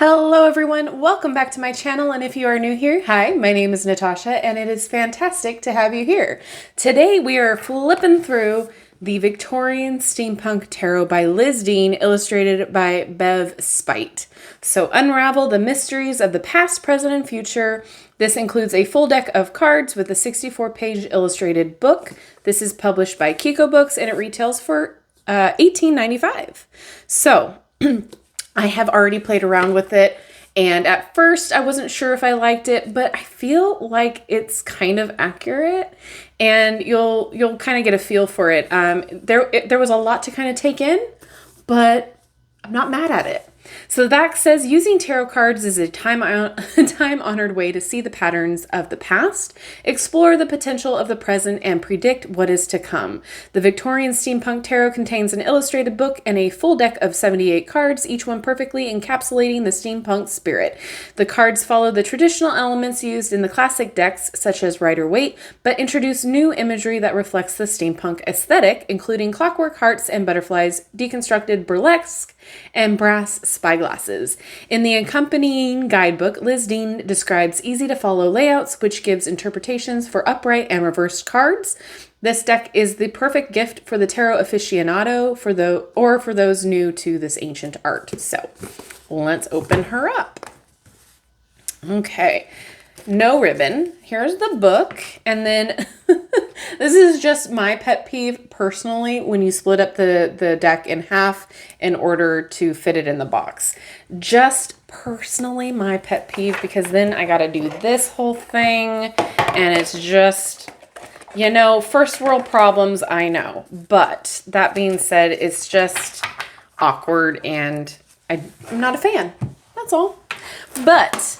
Hello everyone, welcome back to my channel, and if you are new here, hi, my name is Natasha and it is fantastic to have you here. Today we are flipping through the Victorian Steampunk Tarot by Liz Dean, illustrated by Bev Speight. So unravel the mysteries of the past, present, and future. This includes a full deck of cards with a 64-page illustrated book. This is published by Kiko Books and it retails for $18.95. So I have already played around with it, and at first I wasn't sure if I liked it, but I feel like it's kind of accurate, and you'll kind of get a feel for it. There was a lot to kind of take in, but I'm not mad at it. So the back says, using tarot cards is a time-honored way to see the patterns of the past, explore the potential of the present, and predict what is to come. The Victorian Steampunk Tarot contains an illustrated book and a full deck of 78 cards, each one perfectly encapsulating the steampunk spirit. The cards follow the traditional elements used in the classic decks, such as Rider-Waite, but introduce new imagery that reflects the steampunk aesthetic, including clockwork hearts and butterflies, deconstructed burlesque, and brass spyglasses. In the accompanying guidebook, Liz Dean describes easy-to-follow layouts, which gives interpretations for upright and reversed cards. This deck is the perfect gift for the tarot aficionado or for those new to this ancient art. So let's open her up. Okay. No ribbon. Here's the book. And then this is just my pet peeve personally when you split up the deck in half in order to fit it in the box. Just personally my pet peeve, because then I got to do this whole thing and it's just, you know, first world problems, I know. But that being said, it's just awkward and I'm not a fan. That's all. But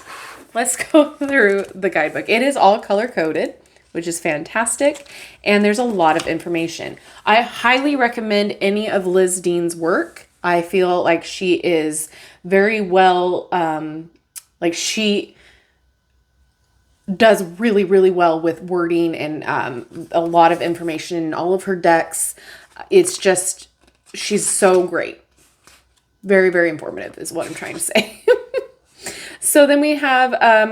let's go through the guidebook. It is all color-coded, which is fantastic, and there's a lot of information. I highly recommend any of Liz Dean's work. I feel like she is very well, she does really, really well with wording and a lot of information in all of her decks. It's just, she's so great. Very, very informative is what I'm trying to say. So then we have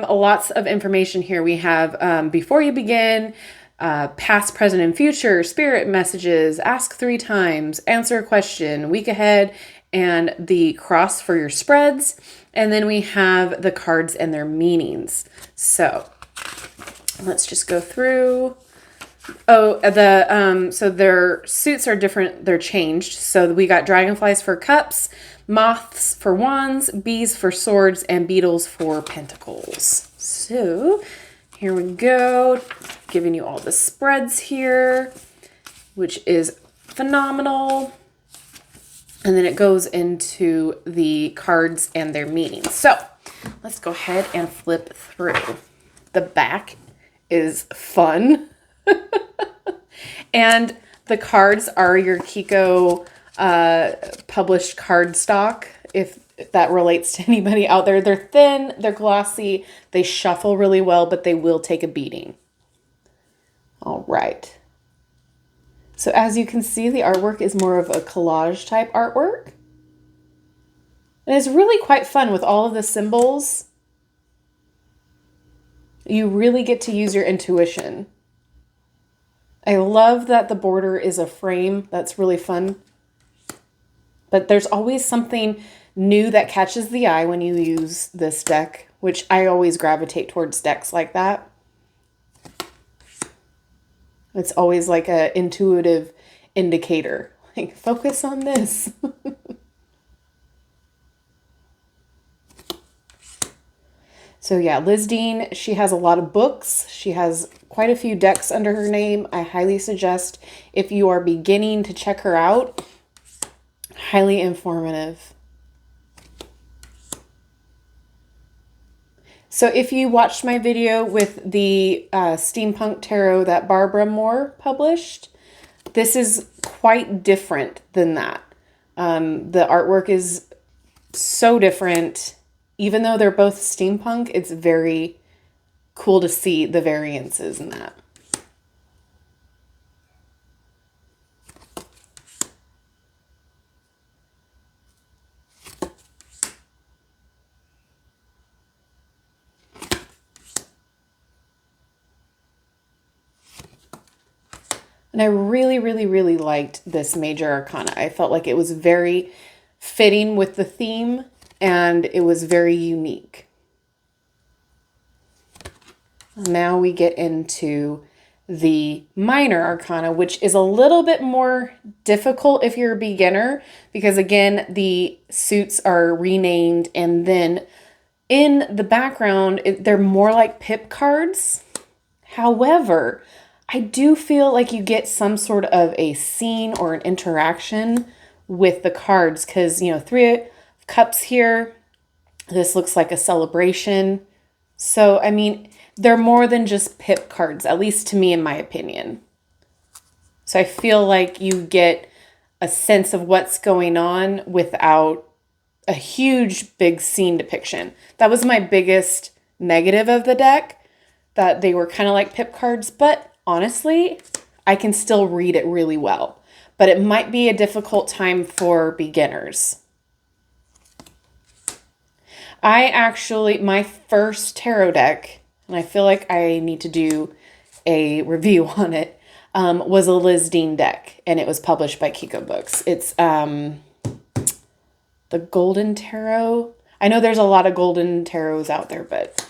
lots of information here. We have before you begin, past, present, and future, spirit messages, ask 3 times, answer a question, week ahead, and the cross for your spreads. And then we have the cards and their meanings. So let's just go through. Oh, so their suits are different. They're changed. So we got dragonflies for cups, moths for wands, bees for swords, and beetles for pentacles. So here we go, giving you all the spreads here, which is phenomenal. And then it goes into the cards and their meanings. So let's go ahead and flip through. The back is fun. And the cards are your Kiko published card stock, if that relates to anybody out there. They're thin, they're glossy, they shuffle really well, but they will take a beating. All right. So as you can see, the artwork is more of a collage type artwork. And it's really quite fun with all of the symbols. You really get to use your intuition. I love that the border is a frame. That's really fun. But there's always something new that catches the eye when you use this deck, which I always gravitate towards decks like that. It's always like an intuitive indicator. Like, focus on this. So yeah, Liz Dean, she has a lot of books. She has quite a few decks under her name. I highly suggest, if you are beginning, to check her out. Highly informative. So if you watched my video with the Steampunk Tarot that Barbara Moore published, this is quite different than that. The artwork is so different. Even though they're both steampunk, it's very cool to see the variances in that. And I really, really, really liked this Major Arcana. I felt like it was very fitting with the theme and it was very unique. Now we get into the Minor Arcana, which is a little bit more difficult if you're a beginner, because again, the suits are renamed, and then in the background, they're more like pip cards. However, I do feel like you get some sort of a scene or an interaction with the cards, because, you know, 3 of Cups here, this looks like a celebration. So, I mean, they're more than just pip cards, at least to me, in my opinion. So I feel like you get a sense of what's going on without a huge, big scene depiction. That was my biggest negative of the deck, that they were kind of like pip cards, but honestly, I can still read it really well. But it might be a difficult time for beginners. My first tarot deck, and I feel like I need to do a review on it, was a Liz Dean deck, and it was published by Kiko Books. It's the Golden Tarot. I know there's a lot of Golden Tarots out there, but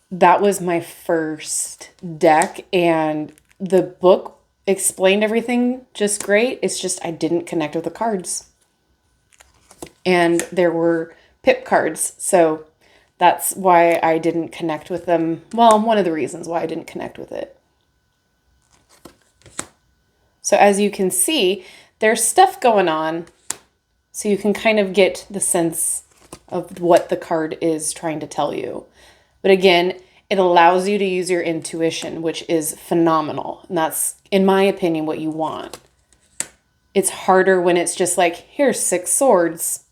that was my first deck, and the book explained everything just great. It's just I didn't connect with the cards. And there were pip cards, so that's why I didn't connect with them. Well, one of the reasons why I didn't connect with it. So as you can see, there's stuff going on, so you can kind of get the sense of what the card is trying to tell you. But again, it allows you to use your intuition, which is phenomenal. And that's, in my opinion, what you want. It's harder when it's just like, here's 6 swords.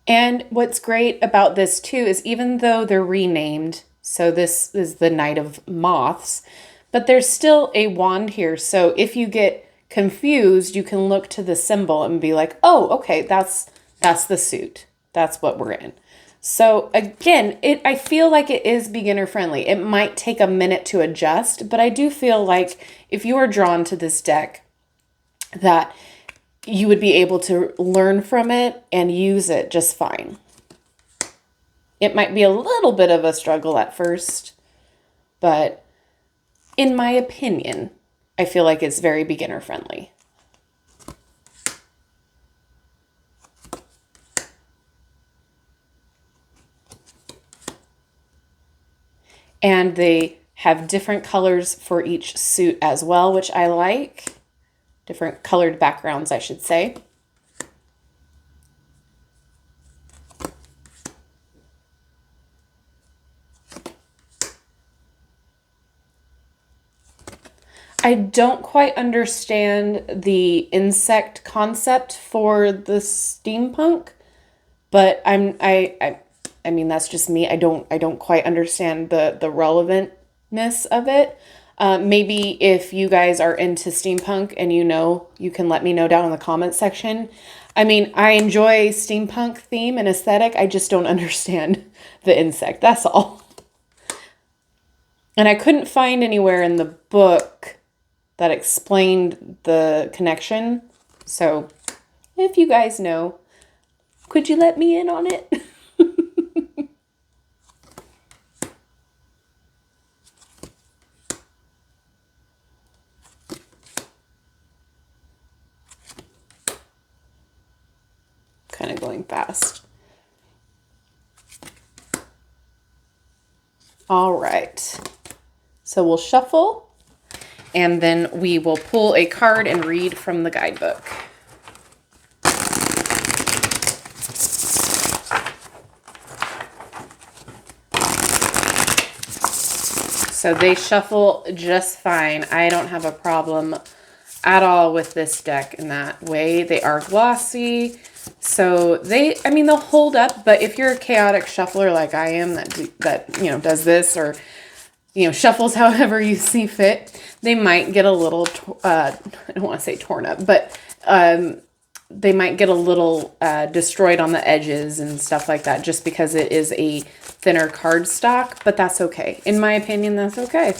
And what's great about this too is even though they're renamed, so this is the Knight of Moths, but there's still a wand here. So if you get confused, you can look to the symbol and be like, oh, okay, that's the suit. That's what we're in. So again, I feel like it is beginner friendly. It might take a minute to adjust, but I do feel like if you are drawn to this deck, that you would be able to learn from it and use it just fine. It might be a little bit of a struggle at first, but in my opinion, I feel like it's very beginner friendly. And they have different colors for each suit as well, which I like. Different colored backgrounds, I should say. I don't quite understand the insect concept for the steampunk, but I mean that's just me. I don't quite understand the relevantness of it. Maybe if you guys are into steampunk and you can let me know down in the comments section. I mean, I enjoy steampunk theme and aesthetic. I just don't understand the insect. That's all. And I couldn't find anywhere in the book that explained the connection. So if you guys know, could you let me in on it? Kind of going fast. All right. So we'll shuffle and then we will pull a card and read from the guidebook. So they shuffle just fine. I don't have a problem at all with this deck in that way. They are glossy. So they'll hold up, but if you're a chaotic shuffler like I am that does this, or you know, shuffles however you see fit, they might get a little, I don't want to say torn up, but they might get a little destroyed on the edges and stuff like that, just because it is a thinner cardstock, but that's okay. In my opinion, that's okay.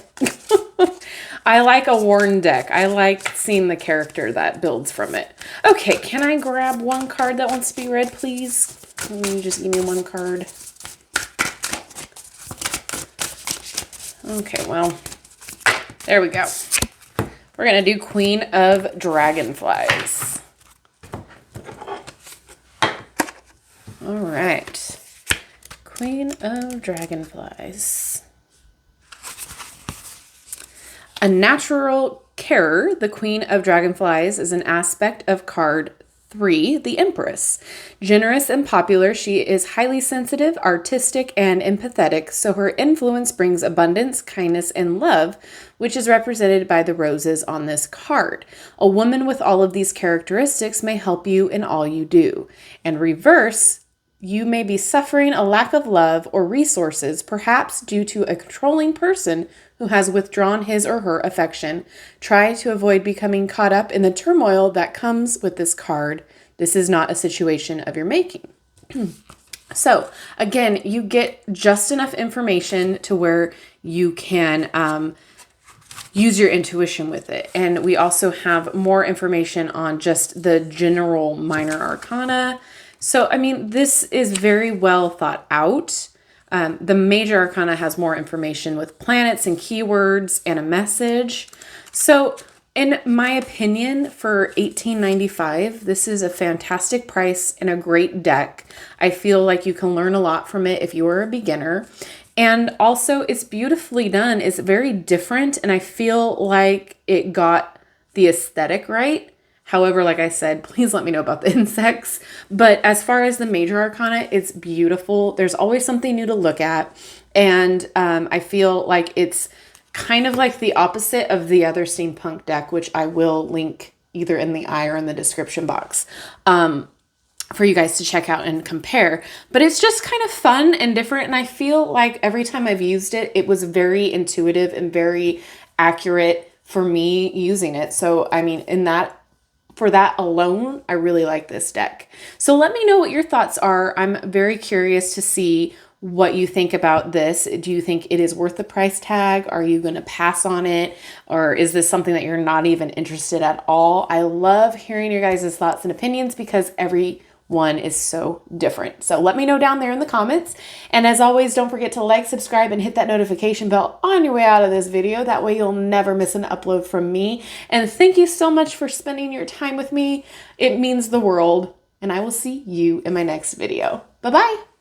I like a worn deck. I like seeing the character that builds from it. Okay, can I grab one card that wants to be read, please? Can you just give me one card? Okay, well, there we go. We're going to do Queen of Dragonflies. All right. Queen of Dragonflies. A natural carer, the Queen of Dragonflies is an aspect of card 3, the Empress. Generous and popular, she is highly sensitive, artistic, and empathetic, so her influence brings abundance, kindness, and love, which is represented by the roses on this card. A woman with all of these characteristics may help you in all you do. And reverse, you may be suffering a lack of love or resources, perhaps due to a controlling person who has withdrawn his or her affection. Try to avoid becoming caught up in the turmoil that comes with this card. This is not a situation of your making. So, again, you get just enough information to where you can use your intuition with it. And we also have more information on just the general minor arcana. So, I mean, this is very well thought out. The major arcana has more information with planets and keywords and a message. So, in my opinion, for $18.95, this is a fantastic price and a great deck. I feel like you can learn a lot from it if you are a beginner. And also, it's beautifully done. It's very different, and I feel like it got the aesthetic right. However, like I said, please let me know about the insects. But as far as the major arcana, it's beautiful. There's always something new to look at. And I feel like it's kind of like the opposite of the other steampunk deck, which I will link either in the eye or in the description box for you guys to check out and compare. But it's just kind of fun and different. And I feel like every time I've used it, it was very intuitive and very accurate for me using it. So, I mean, for that alone, I really like this deck. So let me know what your thoughts are. I'm very curious to see what you think about this. Do you think it is worth the price tag? Are you going to pass on it? Or is this something that you're not even interested at all? I love hearing your guys' thoughts and opinions because everyone is so different. So let me know down there in the comments. And as always, don't forget to like, subscribe, and hit that notification bell on your way out of this video. That way you'll never miss an upload from me. And thank you so much for spending your time with me. It means the world. And I will see you in my next video. Bye-bye.